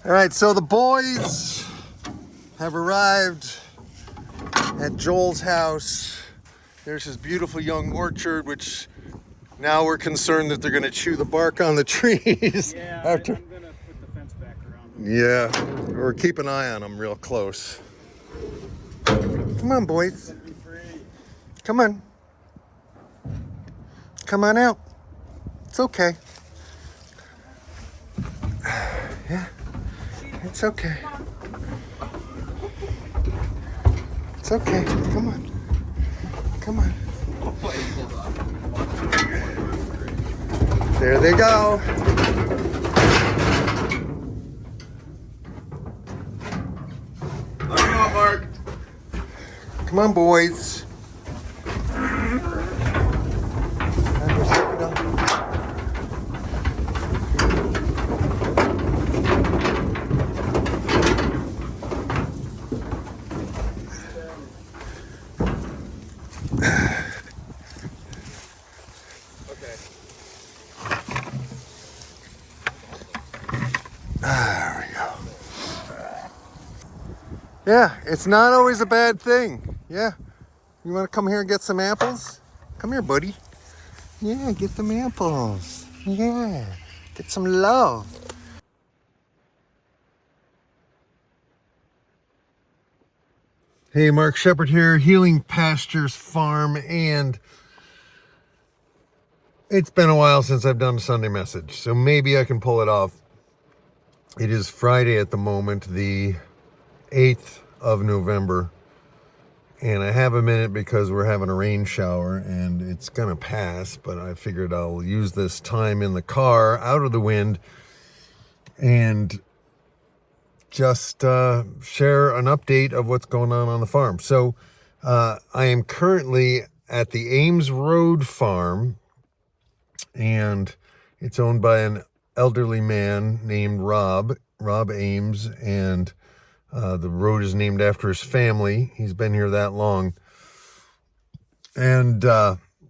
All right, so the boys have arrived at Joel's house. There's his beautiful young orchard, which now we're concerned that they're going to chew the bark on the trees. Yeah, after... I'm going to put the fence back around them. Yeah, or keep an eye on them real close. Come on, boys. Come on. Come on out. It's okay. Yeah, it's okay. It's okay. Come on. Come on. There they go. Come on, Mark. Come on, boys. There we go. Yeah, it's not always a bad thing. Yeah. You want to come here and get some apples? Come here, buddy. Yeah, get some apples. Yeah. Get some love. Hey, Mark Shepard here, Healing Pastures Farm, and it's been a while since I've done a Sunday message, so maybe I can pull it off. It is Friday at the moment, the 8th of November, and I have a minute because we're having a rain shower and it's gonna pass, but I figured I'll use this time in the car out of the wind and just share an update of what's going on the farm. So I am currently at the Ames Road farm, and it's owned by an elderly man named Rob Ames, and the road is named after his family. He's been here that long. And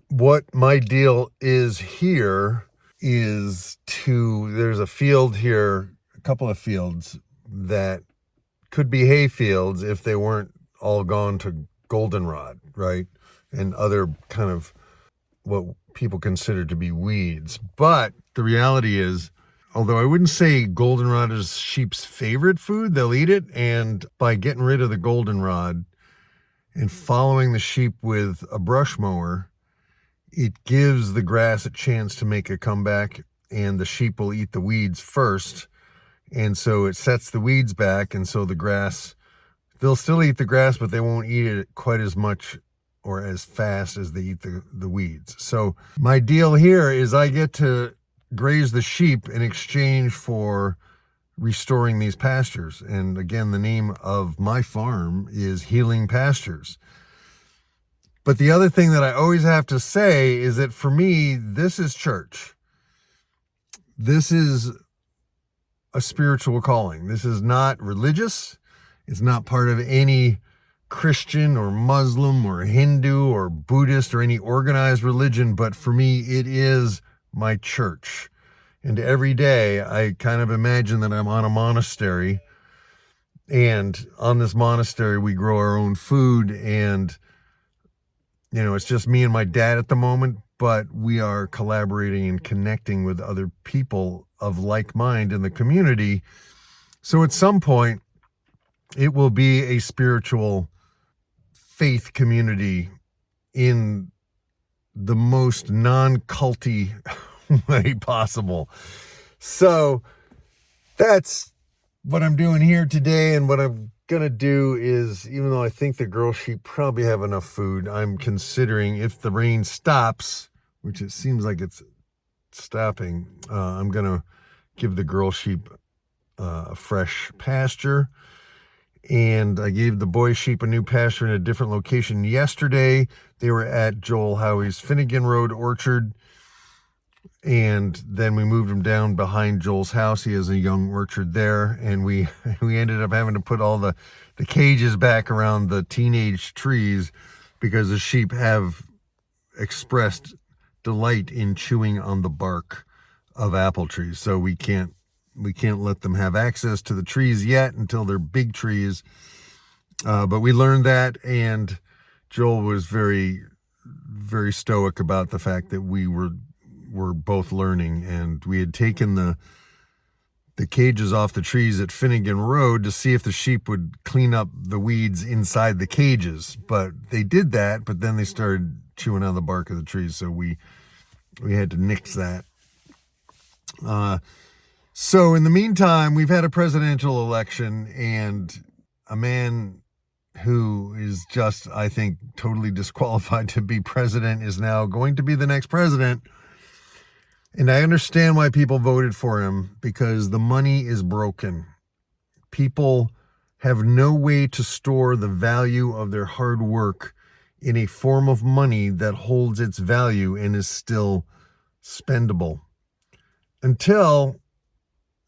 what my deal is here is there's a field here, a couple of fields that could be hay fields if they weren't all gone to goldenrod, right? And other kind of what people consider to be weeds. But the reality is, although I wouldn't say goldenrod is sheep's favorite food, they'll eat it. And by getting rid of the goldenrod and following the sheep with a brush mower, it gives the grass a chance to make a comeback, and the sheep will eat the weeds first. And so it sets the weeds back, and so the grass, they'll still eat the grass, but they won't eat it quite as much or as fast as they eat the weeds. So my deal here is I get to graze the sheep in exchange for restoring these pastures. And again, the name of my farm is Healing Pastures. But the other thing that I always have to say is that for me, this is church. This is a spiritual calling. This is not religious. It's not part of any Christian or Muslim or Hindu or Buddhist or any organized religion, but for me, it is my church. And every day I kind of imagine that I'm on a monastery, and on this monastery we grow our own food, and you know, it's just me and my dad at the moment, but we are collaborating and connecting with other people of like mind in the community. So at some point it will be a spiritual faith community in the most non-culty way possible. So that's what I'm doing here today. And what I'm gonna do is, even though I think the girl sheep probably have enough food, I'm considering, if the rain stops, which it seems like it's stopping, I'm gonna give the girl sheep a fresh pasture. And I gave the boy sheep a new pasture in a different location yesterday. They were at Joel Howie's Finnegan Road orchard. And then we moved them down behind Joel's house. He has a young orchard there. And we ended up having to put all the cages back around the teenage trees because the sheep have expressed delight in chewing on the bark of apple trees. So we can't We can't let them have access to the trees yet until they're big trees. But we learned that, and Joel was very, very stoic about the fact that we were both learning, and we had taken the cages off the trees at Finnegan Road to see if the sheep would clean up the weeds inside the cages. But they did that, but then they started chewing on the bark of the trees, so we had to nix that. So in the meantime, we've had a presidential election, and a man who is just, I think, totally disqualified to be president is now going to be the next president. And I understand why people voted for him, because the money is broken. People have no way to store the value of their hard work in a form of money that holds its value and is still spendable until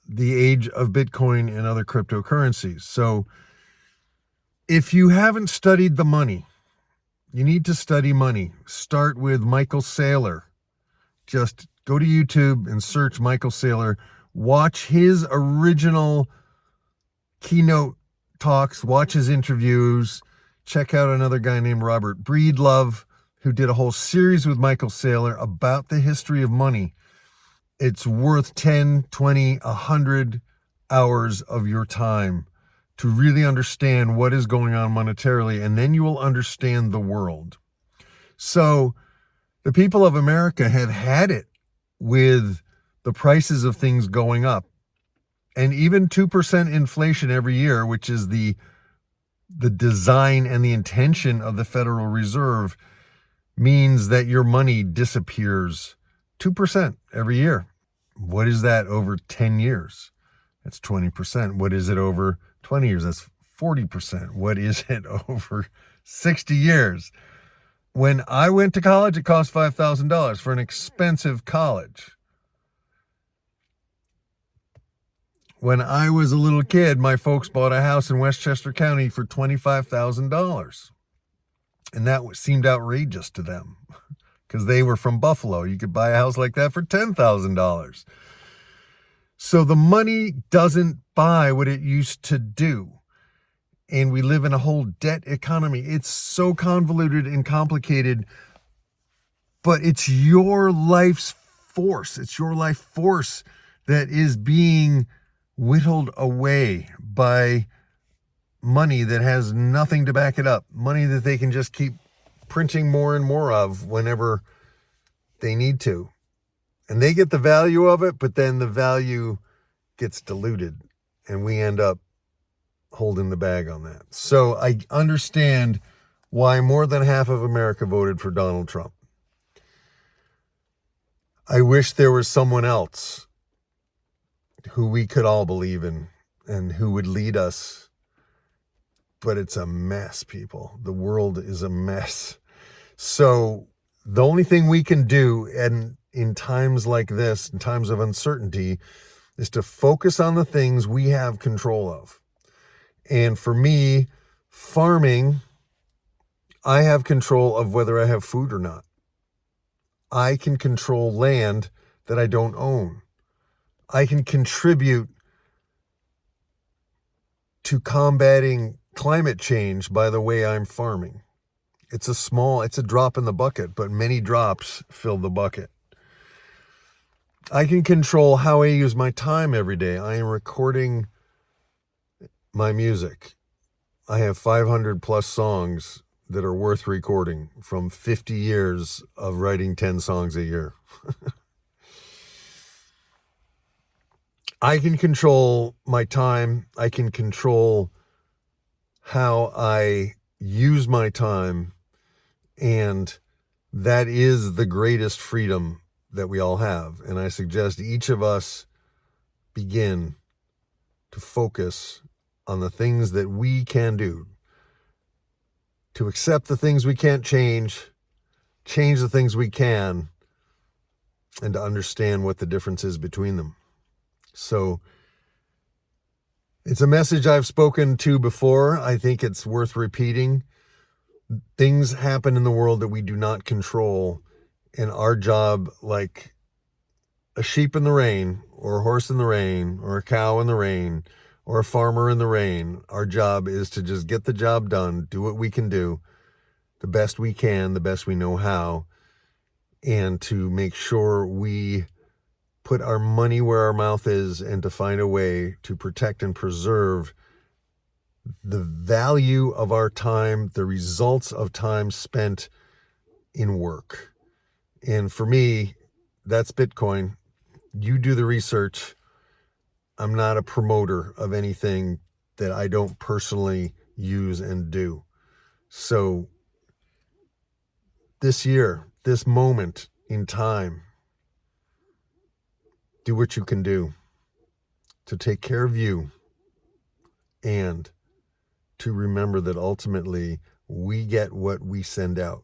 the age of Bitcoin and other cryptocurrencies. So if you haven't studied the money, you need to study money. Start with Michael Saylor. Just go to YouTube and search Michael Saylor. Watch his original keynote talks. Watch his interviews. Check out another guy named Robert Breedlove, who did a whole series with Michael Saylor about the history of money. It's worth 10, 20, 100 hours of your time to really understand what is going on monetarily, and then you will understand the world. So the people of America have had it with the prices of things going up. And even 2% inflation every year, which is the design and the intention of the Federal Reserve, means that your money disappears 2% every year. What is that over 10 years? That's 20%. What is it over 20 years? That's 40%. What is it over 60 years? When I went to college, it cost $5,000 for an expensive college. When I was a little kid, my folks bought a house in Westchester County for $25,000. And that seemed outrageous to them because they were from Buffalo. You could buy a house like that for $10,000. So the money doesn't buy what it used to do. And we live in a whole debt economy. It's so convoluted and complicated, but it's your life's force. It's your life force that is being whittled away by money that has nothing to back it up. Money that they can just keep printing more and more of whenever they need to. And they get the value of it, but then the value gets diluted and we end up holding the bag on that. So I understand why more than half of America voted for Donald Trump. I wish there was someone else who we could all believe in and who would lead us. But it's a mess, people. The world is a mess. So the only thing we can do, and in times like this, in times of uncertainty, is to focus on the things we have control of. And for me, farming, I have control of whether I have food or not. I can control land that I don't own. I can contribute to combating climate change by the way I'm farming. It's a drop in the bucket, but many drops fill the bucket. I can control how I use my time every day. I am recording my music. I have 500 plus songs that are worth recording from 50 years of writing 10 songs a year. I can control my time. I can control how I use my time. And that is the greatest freedom that we all have. And I suggest each of us begin to focus on the things that we can do, to accept the things we can't change the things we can, and to understand what the difference is between them. So it's a message I've spoken to before. I think it's worth repeating. Things happen in the world that we do not control, and our job, like a sheep in the rain, or a horse in the rain, or a cow in the rain, or a farmer in the rain. Our job is to just get the job done, do what we can do, the best we can, the best we know how, and to make sure we put our money where our mouth is, and to find a way to protect and preserve the value of our time, the results of time spent in work. And for me, that's Bitcoin. You do the research. I'm not a promoter of anything that I don't personally use and do. So this year, this moment in time, do what you can do to take care of you, and to remember that ultimately we get what we send out.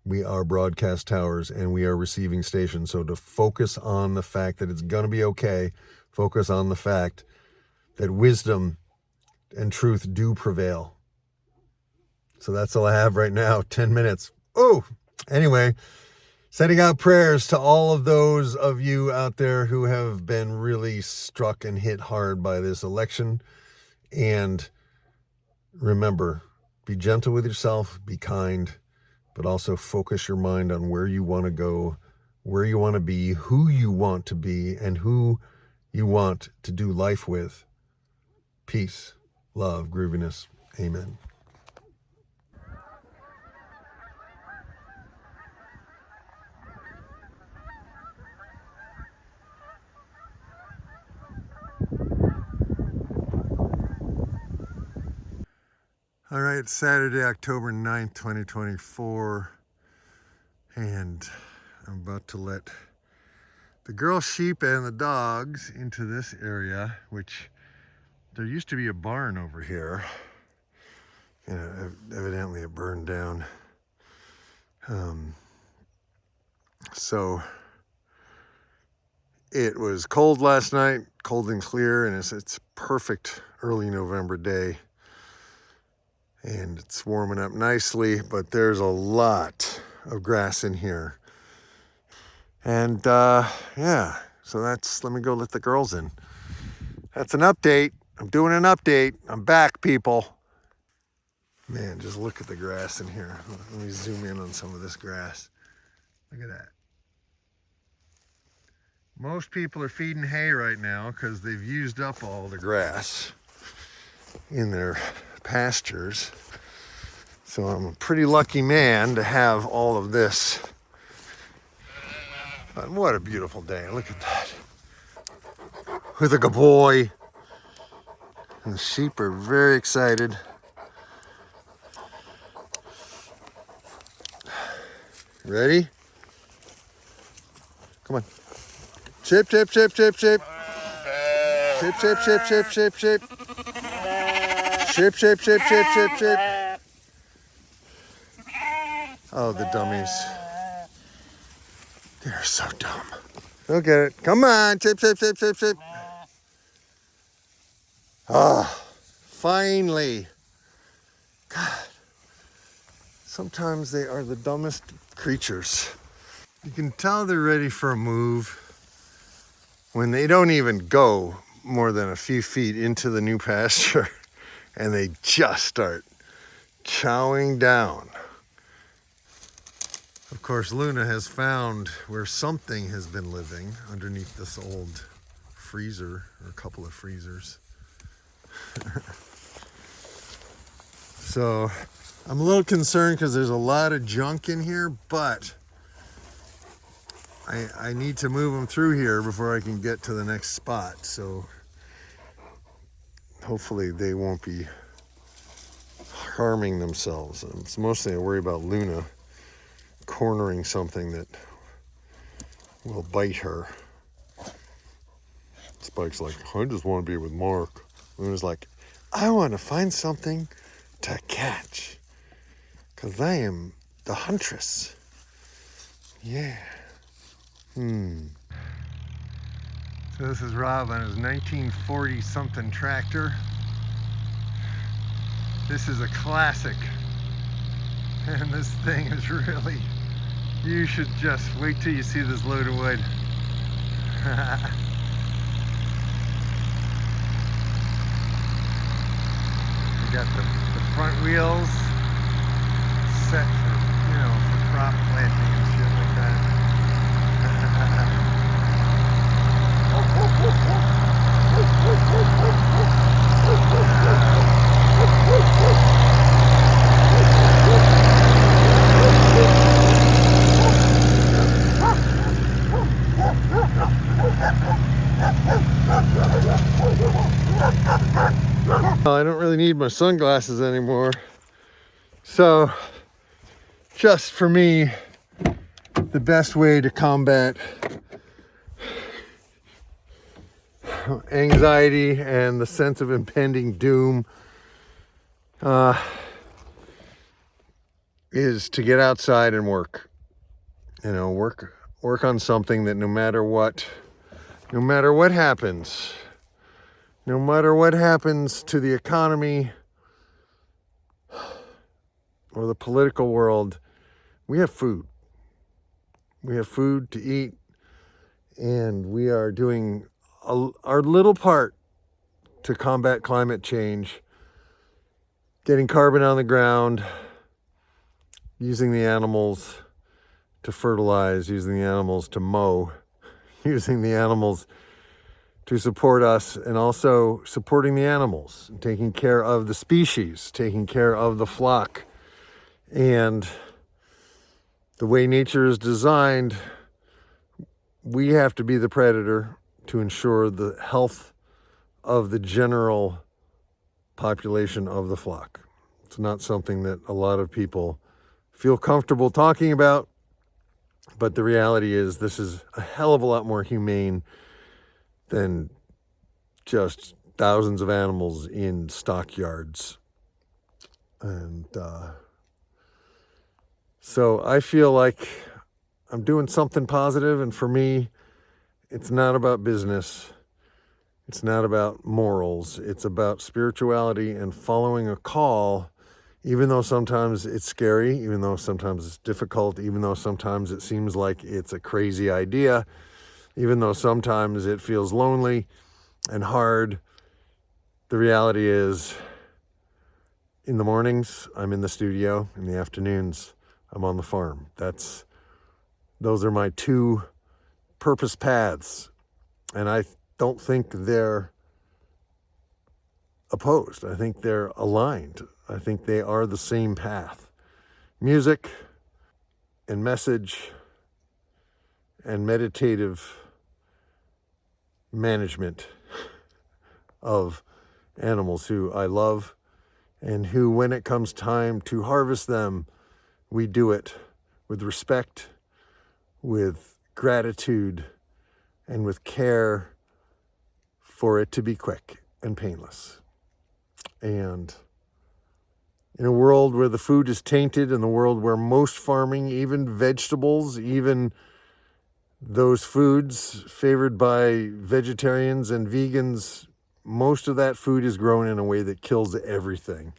We are broadcast towers and we are receiving stations. So to focus on the fact that it's going to be okay, focus on the fact that wisdom and truth do prevail. So that's all I have right now, 10 minutes. Oh, anyway, sending out prayers to all of those of you out there who have been really struck and hit hard by this election. And remember, be gentle with yourself, be kind, but also focus your mind on where you want to go, where you want to be, who you want to be, and who you want to do life with. Peace, love, grooviness. Amen. All right, it's Saturday, October 9th, 2024, and I'm about to let the girl sheep and the dogs into this area, which there used to be a barn over here. Evidently it burned down. So it was cold last night, cold and clear, and it's perfect early November day. And it's warming up nicely, but there's a lot of grass in here. And yeah, so let me go let the girls in. That's an update. I'm doing an update. I'm back, people. Man, just look at the grass in here. Let me zoom in on some of this grass. Look at that. Most people are feeding hay right now because they've used up all the grass in their pastures. So I'm a pretty lucky man to have all of this. But what a beautiful day. Look at that. With a good boy. And the sheep are very excited. Ready? Come on. Chip, chip, chip, chip, chip. Chip, chip, chip, chip, chip, chip. Chip, chip, chip, chip, chip, chip. Oh, the dummies. They're so dumb. Look at it. Come on. Chip, chip, chip, chip, chip. Ah, finally. God. Sometimes they are the dumbest creatures. You can tell they're ready for a move when they don't even go more than a few feet into the new pasture and they just start chowing down. Of course, Luna has found where something has been living underneath this old freezer, or a couple of freezers. So I'm a little concerned because there's a lot of junk in here, but I need to move them through here before I can get to the next spot. So hopefully they won't be harming themselves. It's mostly I worry about Luna cornering something that will bite her. Spike's like, I just want to be with Mark. Luna's like, I want to find something to catch because I am the huntress. Yeah. So this is Rob on his 1940 something tractor. This is a classic. And this thing is really, you should just wait till you see this load of wood. We got the front wheels set for, for crop planting and shit like that. I don't really need my sunglasses anymore. So, just for me, the best way to combat anxiety and the sense of impending doom is to get outside and work. Work on something that no matter what happens, no matter what happens to the economy or the political world, we have food. We have food to eat, and we are doing our little part to combat climate change, getting carbon on the ground, using the animals to fertilize, using the animals to mow, using the animals to support us, and also supporting the animals, taking care of the species, taking care of the flock. And the way nature is designed, we have to be the predator to ensure the health of the general population of the flock. It's not something that a lot of people feel comfortable talking about, but the reality is this is a hell of a lot more humane than just thousands of animals in stockyards. And so I feel like I'm doing something positive, and for me, it's not about business. It's not about morals. It's about spirituality and following a call, even though sometimes it's scary, even though sometimes it's difficult, even though sometimes it seems like it's a crazy idea, even though sometimes it feels lonely and hard. The reality is, in the mornings, I'm in the studio. In the afternoons, I'm on the farm. Those are my two purpose paths. And I don't think they're opposed. I think they're aligned. I think they are the same path. Music and message and meditative management of animals who I love, and who, when it comes time to harvest them, we do it with respect, with gratitude, and with care for it to be quick and painless. And in a world where the food is tainted, in the world where most farming, even vegetables, even those foods favored by vegetarians and vegans, most of that food is grown in a way that kills everything.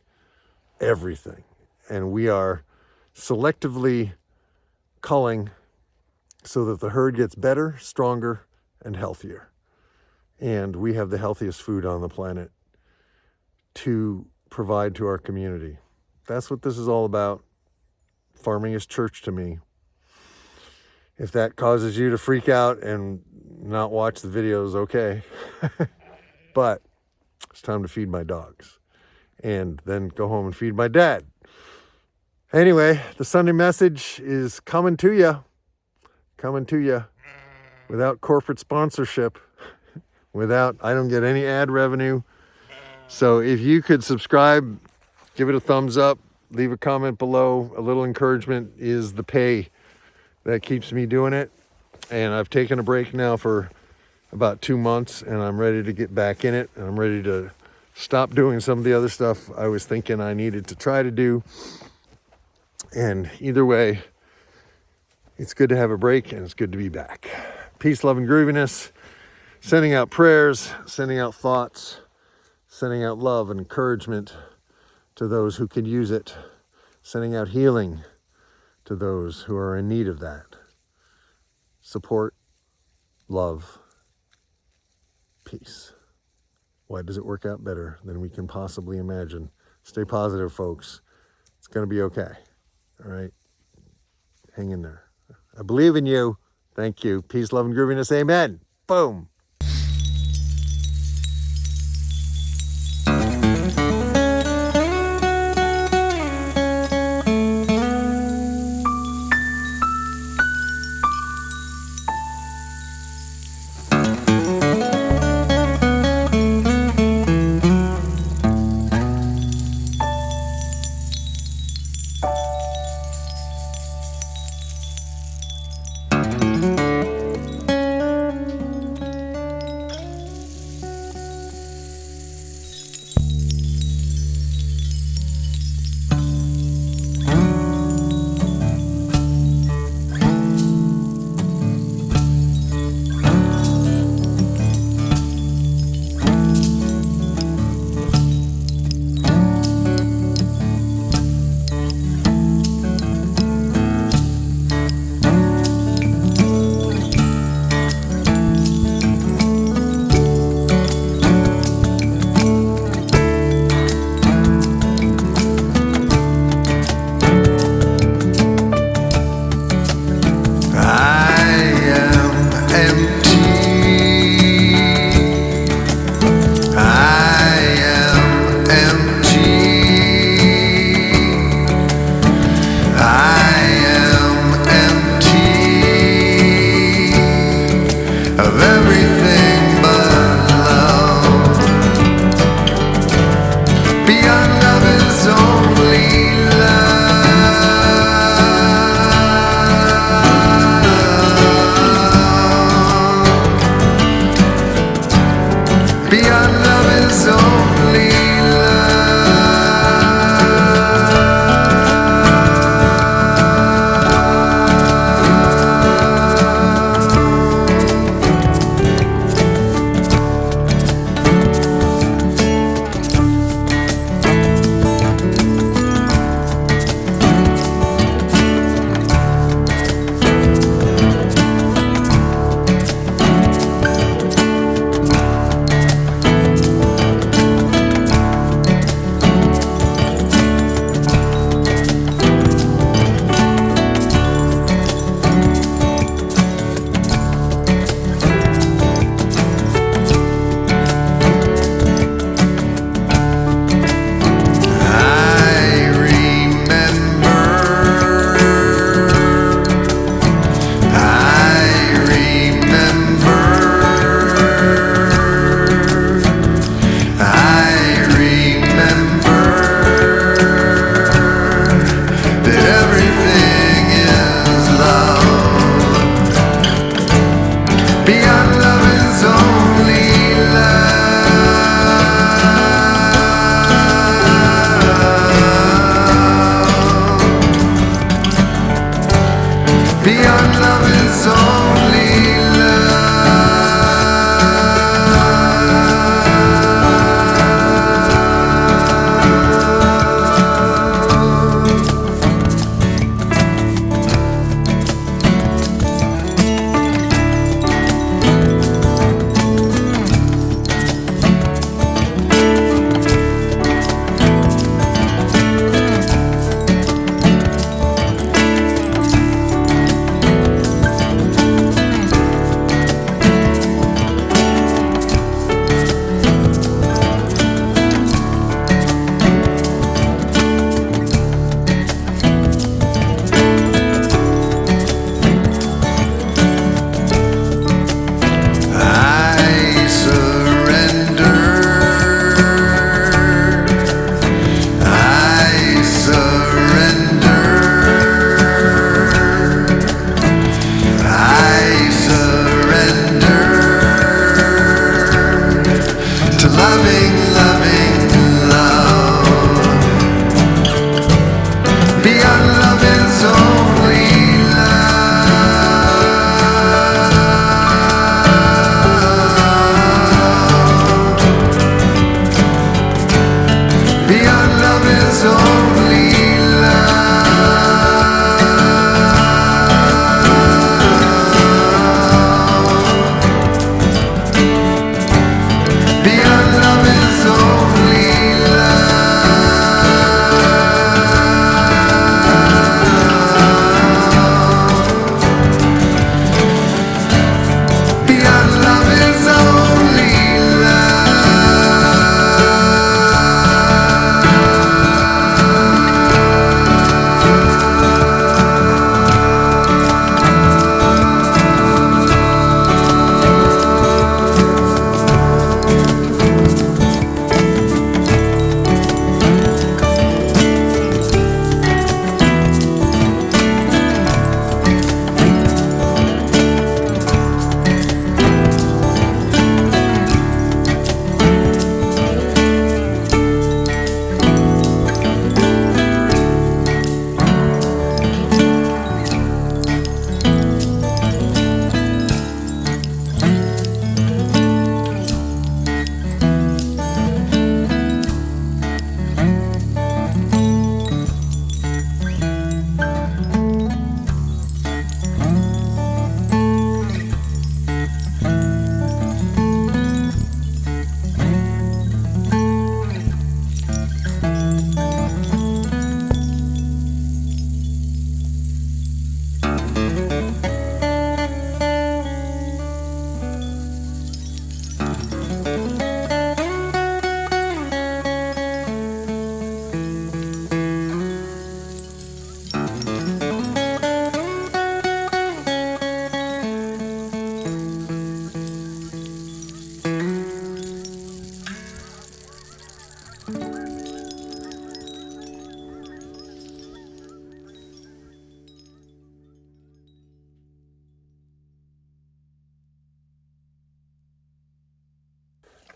And we are selectively culling so that the herd gets better, stronger, and healthier. And we have the healthiest food on the planet to provide to our community. That's what this is all about. Farming is church to me. If that causes you to freak out and not watch the videos, okay. But it's time to feed my dogs and then go home and feed my dad. Anyway, the Sunday message is coming to you without corporate sponsorship, I don't get any ad revenue. So if you could subscribe, give it a thumbs up, leave a comment below. A little encouragement is the pay that keeps me doing it. And I've taken a break now for about 2 months, and I'm ready to get back in it. And I'm ready to stop doing some of the other stuff I was thinking I needed to try to do. And either way, it's good to have a break, and it's good to be back. Peace, love, and grooviness. Sending out prayers, sending out thoughts, sending out love and encouragement to those who could use it, sending out healing to those who are in need of that. Support, love, peace. Why does it work out better than we can possibly imagine? Stay positive, folks. It's going to be okay. All right? Hang in there. I believe in you. Thank you. Peace, love, and grooviness. Amen. Boom.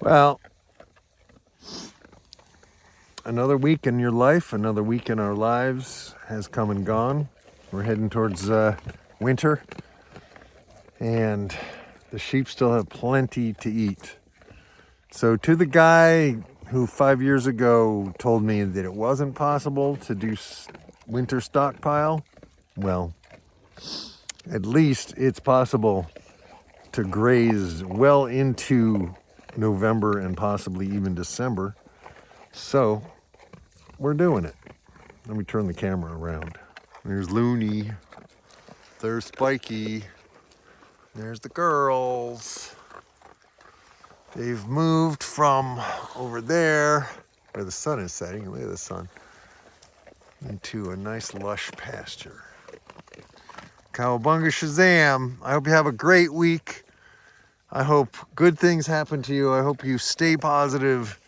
Well, another week in your life, another week in our lives has come and gone. We're heading towards winter, and the sheep still have plenty to eat. So to the guy who 5 years ago told me that it wasn't possible to do winter stockpile, well, at least it's possible to graze well into November and possibly even December. So we're doing it. Let me turn the camera around. There's Looney. There's Spiky. There's the girls. They've moved from over there, where the sun is setting, look at the sun, into a nice lush pasture. Cowabunga Shazam. I hope you have a great week. I hope good things happen to you. I hope you stay positive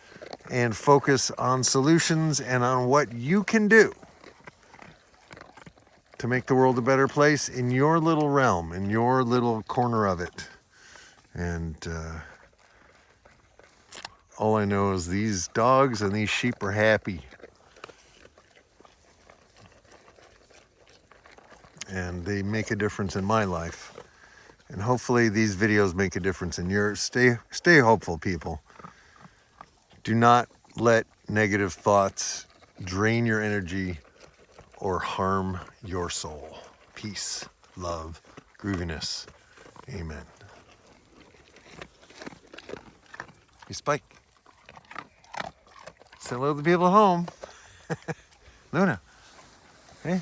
and focus on solutions and on what you can do to make the world a better place in your little realm, in your little corner of it. And all I know is these dogs and these sheep are happy. And they make a difference in my life. And hopefully these videos make a difference in yours. Stay hopeful, people. Do not let negative thoughts drain your energy or harm your soul. Peace, love, grooviness. Amen. Hey, Spike. Say hello to the people at home. Luna. Hey.